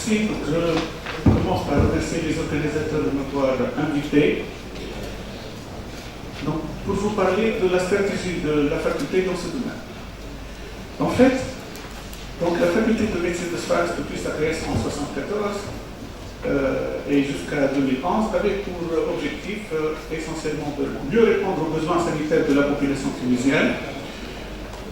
médecine. Je commence par remercier les organisateurs de m'avoir invité. Donc, pour vous parler de la stratégie de la faculté dans ce domaine. En fait, donc la faculté de médecine de Sfax, depuis sa création en 1974 et jusqu'à 2011, avait pour objectif essentiellement de mieux répondre aux besoins sanitaires de la population tunisienne,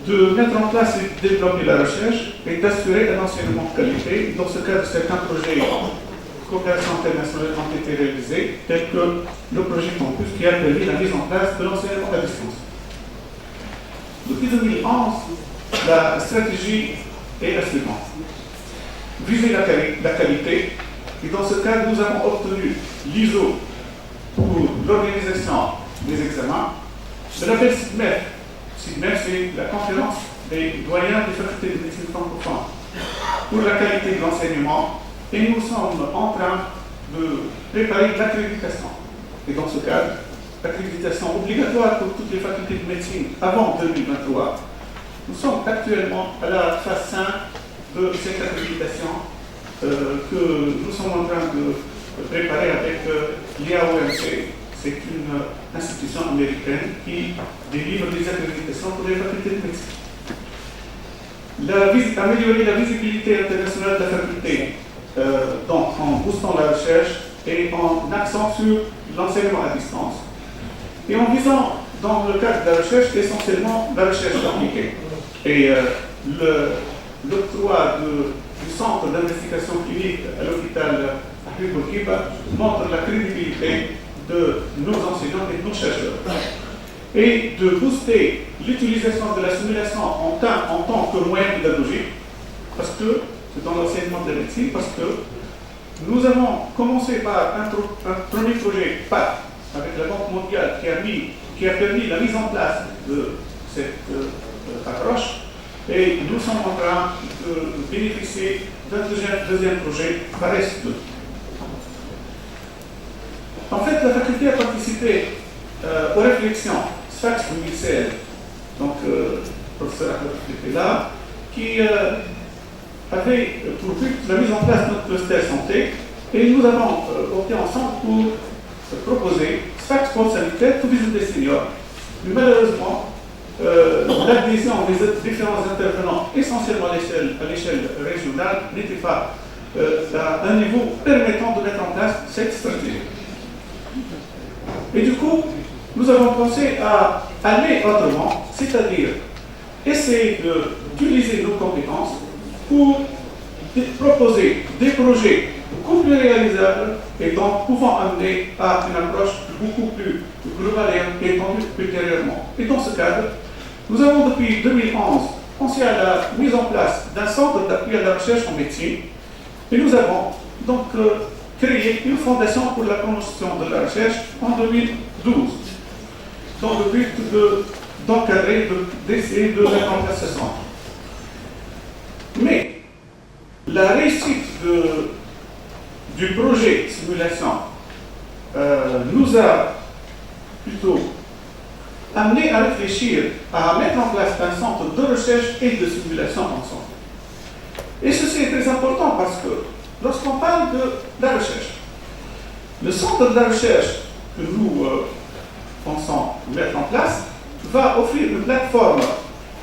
de mettre en place et de développer la recherche et d'assurer un enseignement de qualité. Dans ce cadre, certains projets de coopération internationale ont été réalisés, tels que le projet Campus qui a permis la mise en place de l'enseignement à distance. Depuis 2011, la stratégie est la suivante. Viser la qualité, et dans ce cadre, nous avons obtenu l'ISO pour l'organisation des examens, le label SIGMEF. SIGMEF, c'est la conférence des doyens des facultés de médecine francophone pour la qualité de l'enseignement, et nous sommes en train de préparer l'accréditation. Et dans ce cadre, l'accréditation obligatoire pour toutes les facultés de médecine avant 2023. Nous sommes actuellement à la phase 5 de cette accréditation que nous sommes en train de préparer avec l'IAOMC. C'est une institution américaine qui délivre des accréditations pour les facultés de médecine. Améliorer la visibilité internationale de la faculté, donc en boostant la recherche et en accent sur l'enseignement à distance. Et en visant, dans le cadre de la recherche, essentiellement la recherche appliquée. Et l'octroi du centre d'investigation clinique à l'hôpital Habib Bourguiba montre la crédibilité de nos enseignants et de nos chercheurs. Et de booster l'utilisation de la simulation en tant que moyen pédagogique, parce que c'est dans l'enseignement de la médecine, parce que nous avons commencé par un premier projet PAT avec la Banque mondiale qui a permis la mise en place de cette approche, et nous sommes en train de bénéficier d'un deuxième projet, PARES 2. En fait, la faculté a participé aux réflexions SFAX 2016, donc le professeur était là, qui avait pour but la mise en place de notre cluster santé, et nous avons opté ensemble pour proposer SFAX pour sanitaire to visit des seniors. Mais malheureusement, l'adhésion des différents intervenants, essentiellement à l'échelle régionale, n'était pas à un niveau permettant de mettre en place cette stratégie. Et du coup, nous avons pensé à aller autrement, c'est-à-dire essayer d'utiliser nos compétences pour proposer des projets beaucoup plus réalisables et donc pouvant amener à une approche beaucoup plus globale et étendue ultérieurement. Et dans ce cadre, nous avons depuis 2011 pensé à la mise en place d'un centre d'appui à la recherche en médecine, et nous avons donc créé une fondation pour la promotion de la recherche en 2012, dans le but d'encadrer, d'essayer de mettre en place ce centre. Mais la réussite du projet simulation nous a plutôt amené à réfléchir à mettre en place un centre de recherche et de simulation ensemble. Et ceci est très important parce que lorsqu'on parle de la recherche, le centre de la recherche que nous pensons mettre en place va offrir une plateforme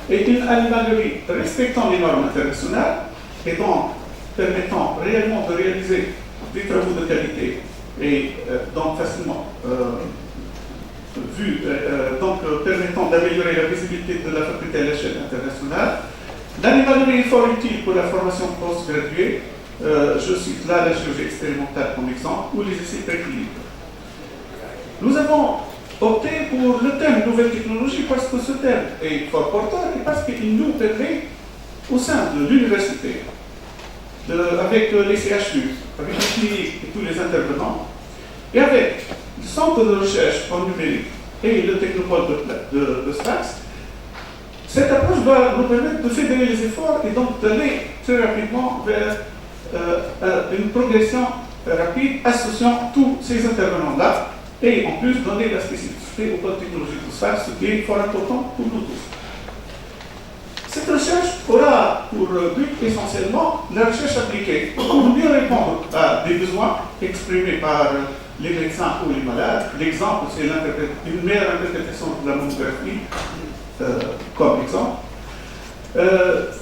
et une animalerie respectant les normes internationales et donc permettant réellement de réaliser des travaux de qualité et donc facilement permettant d'améliorer la visibilité de la faculté à l'échelle internationale. L'animalerie est fort utile pour la formation post-graduée. Je cite là la chirurgie expérimentale comme exemple, ou les essais précliniques. Nous avons opté pour le thème nouvelle technologie parce que ce thème est fort porteur et parce qu'il nous permet, au sein de l'université, avec les CHU, avec les cliniques et tous les intervenants, et avec le centre de recherche en numérique et le technopole de SFAX, cette approche va nous permettre de fédérer les efforts et donc d'aller très rapidement vers une progression rapide associant tous ces intervenants-là et en plus donner la spécificité au pôle technologique de SFAX, ce qui est fort important pour nous tous. Cette recherche aura pour but essentiellement la recherche appliquée pour mieux répondre à des besoins exprimés par les médecins ou les malades. L'exemple, c'est une meilleure interprétation de la mammographie comme exemple.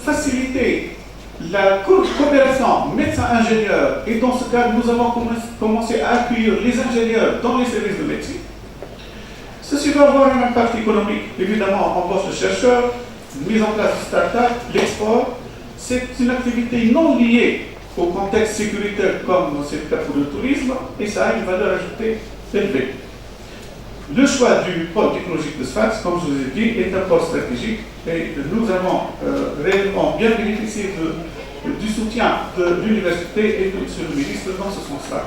Faciliter la coopération médecin-ingénieur, et dans ce cas, nous avons commencé à accueillir les ingénieurs dans les services de médecine. Ceci va avoir un impact économique, évidemment, embauche de chercheurs, mise en place de start-up, l'export. C'est une activité non liée au contexte sécuritaire comme c'est le cas pour le tourisme, et ça a une valeur ajoutée élevée. Le choix du pôle technologique de Sfax, comme je vous ai dit, est un pôle stratégique, et nous avons réellement bien bénéficié du soutien de l'université et de M. le ministre dans ce sens-là.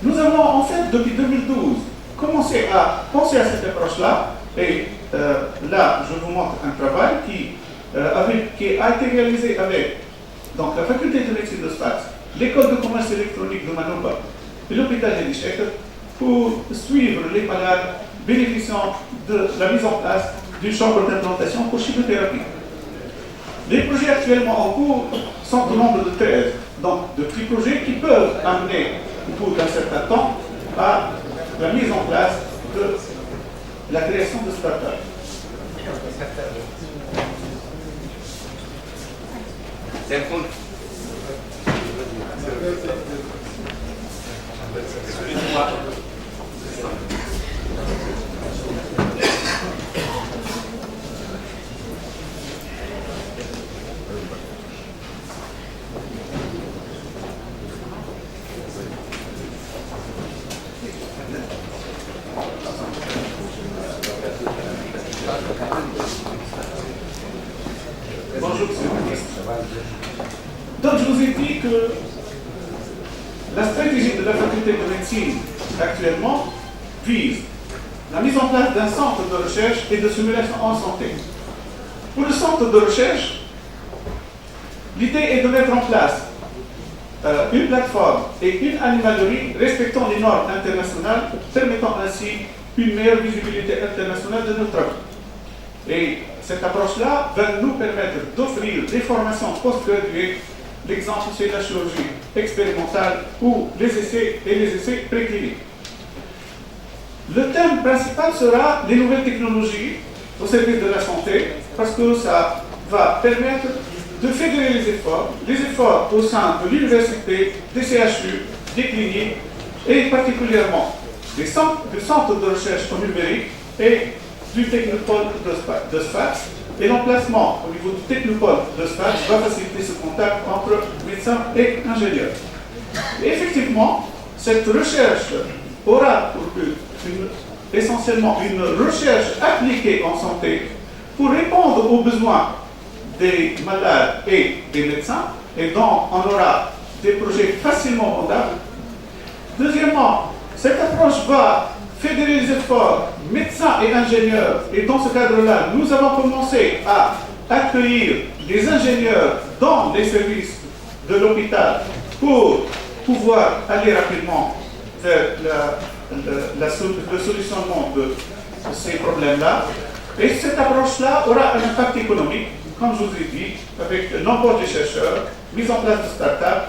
Nous avons en fait, depuis 2012, commencé à penser à cette approche-là, et là, je vous montre un travail qui a été réalisé avec donc, la faculté de médecine de Sfax, l'école de commerce électronique de Manouba et l'hôpital d'Elichek pour suivre les malades bénéficiant de la mise en place d'une chambre d'implantation pour chimiothérapie. Les projets actuellement en cours sont au nombre de 13, donc de petits projets qui peuvent amener au bout d'un certain temps à la mise en place de la création de start-up. Excusez-moi. Bonjour, monsieur le ministre. Donc, je vous ai dit que la stratégie de la faculté de médecine actuellement vise la mise en place d'un centre de recherche et de simulation en santé. Pour le centre de recherche, l'idée est de mettre en place une plateforme et une animalerie respectant les normes internationales, permettant ainsi une meilleure visibilité internationale de nos travaux. Et cette approche-là va nous permettre d'offrir des formations post-graduées. L'exemple, c'est la chirurgie expérimentale ou les essais et les essais précliniques. Le thème principal sera les nouvelles technologies au service de la santé, parce que ça va permettre de fédérer les efforts au sein de l'université, des CHU, des cliniques, et particulièrement des centres de recherche au numérique et du technopôle de Sfax. Et l'emplacement au niveau du technopôle de Sfax va faciliter ce contact entre médecins et ingénieurs. Et effectivement, cette recherche aura pour but essentiellement une recherche appliquée en santé pour répondre aux besoins des malades et des médecins, et donc on aura des projets facilement vendables. Deuxièmement, cette approche va fédérer les efforts médecins et ingénieurs, et dans ce cadre-là, nous avons commencé à accueillir les ingénieurs dans les services de l'hôpital pour pouvoir aller rapidement vers le solutionnement de ces problèmes-là. Et cette approche-là aura un impact économique, comme je vous ai dit, avec l'embauche des chercheurs, mise en place de start-up,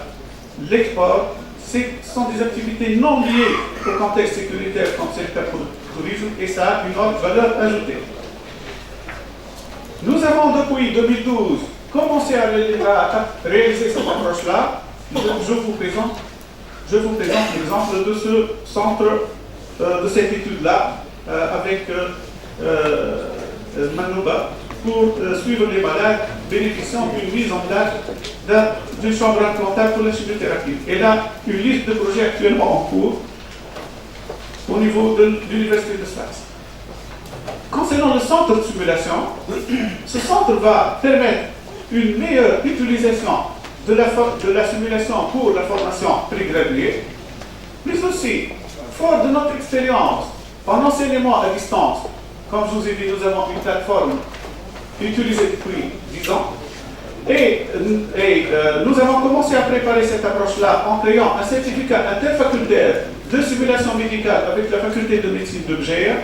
l'export. Ce sont des activités non liées au contexte sécuritaire comme c'est le cas pour le tourisme, et ça a une autre valeur ajoutée. Nous avons depuis 2012 commencé à réaliser cette approche-là. Je vous présente l'exemple de ce centre, de cette étude-là, avec Manouba, pour suivre les malades bénéficiant d'une mise en place d'une chambre implantable pour la chimiothérapie. Et là, une liste de projets actuellement en cours au niveau de l'université de Sfax. Concernant le centre de simulation, ce centre va permettre une meilleure utilisation de la simulation pour la formation prégraduée, mais aussi, fort de notre expérience en enseignement à distance, comme je vous ai dit, nous avons une plateforme utilisée depuis 10 ans, et nous avons commencé à préparer cette approche-là en créant un certificat interfacultaire de simulation médicale avec la faculté de médecine de Bgea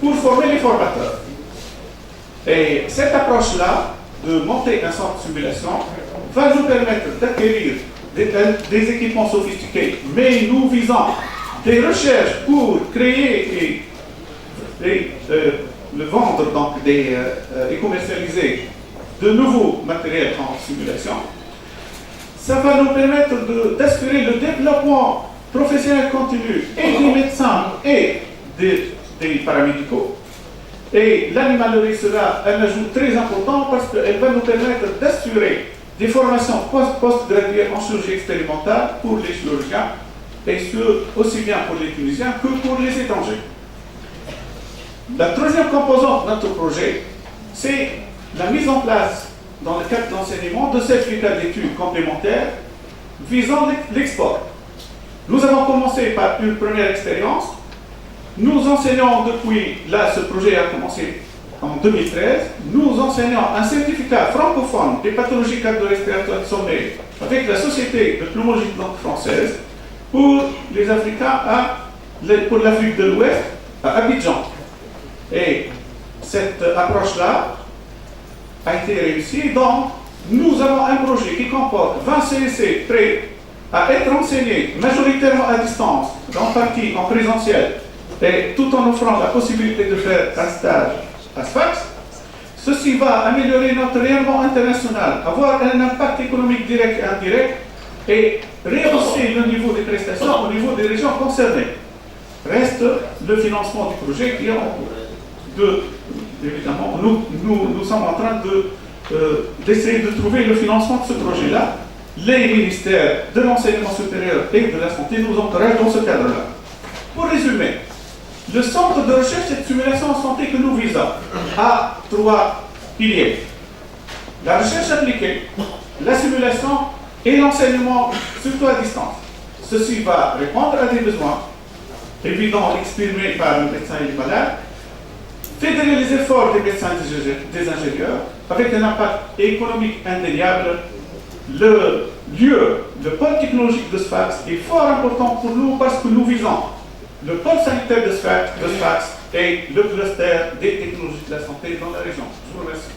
pour former les formateurs. Et cette approche-là, de monter un centre de simulation, va nous permettre d'acquérir des équipements sophistiqués, mais nous visons des recherches pour créer et le vendre donc et commercialiser de nouveaux matériels en simulation. Ça va nous permettre d'assurer le développement professionnel continu et des médecins et des paramédicaux. Et l'animalerie sera un ajout très important parce qu'elle va nous permettre d'assurer des formations post-graduées en chirurgie expérimentale pour les chirurgiens, et ce, aussi bien pour les Tunisiens que pour les étrangers. La troisième composante de notre projet, c'est la mise en place, dans le cadre de l'enseignement, de certificats d'études complémentaires visant l'export. Nous avons commencé par une première expérience. Nous enseignons depuis, là ce projet a commencé en 2013, nous enseignons un certificat francophone des pathologies cardio-respiratoires de sommeil avec la Société de pneumologie de langue française pour les Africains, pour l'Afrique de l'Ouest, à Abidjan. Et cette approche-là a été réussie. Donc, nous avons un projet qui comporte 20 CSC prêts à être enseignés majoritairement à distance, en partie en présentiel, et tout en offrant la possibilité de faire un stage à Sfax. Ceci va améliorer notre rayonnement international, avoir un impact économique direct et indirect, et rehausser le niveau des prestations au niveau des régions concernées. Reste le financement du projet qui est en cours. Évidemment, nous sommes en train d'essayer de trouver le financement de ce projet-là. Les ministères de l'enseignement supérieur et de la santé nous encouragent dans ce cadre-là. Pour résumer, le centre de recherche et de simulation en santé que nous visons a 3 piliers. La recherche appliquée, la simulation et l'enseignement, surtout à distance. Ceci va répondre à des besoins évidents exprimés par le médecin et les malades, fédérer les efforts des médecins et des ingénieurs avec un impact économique indéniable. Le pôle technologique de Sfax est fort important pour nous parce que nous visons le pôle sanitaire de Sfax et le cluster des technologies de la santé dans la région. Je vous remercie.